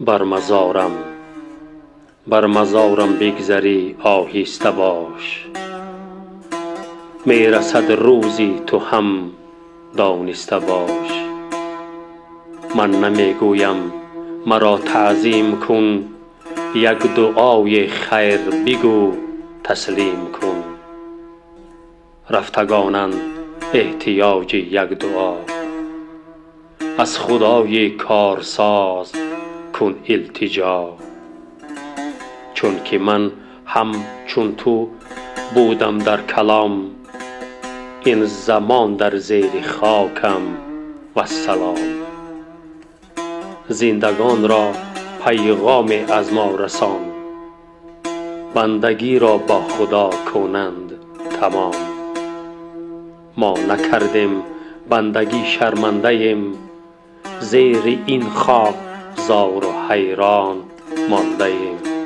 بر مزارم بگذری آهسته باش، می رسد روزی تو هم دانسته باش. من نمی گویم مرا تعظیم کن، یک دعای خیر بگو تسلیم کن. رفتگانند احتیاج یک دعا، از خدای کارساز کن التجا. چون که من هم چون تو بودم در کلام، این زمان در زیر خاکم والسلام. زندگان را پیغام از ما رسان، بندگی را با خدا کنند تمام. ما نکردیم بندگی شرمنده ایم، زیر این خاک زار و حیران مانده ایم.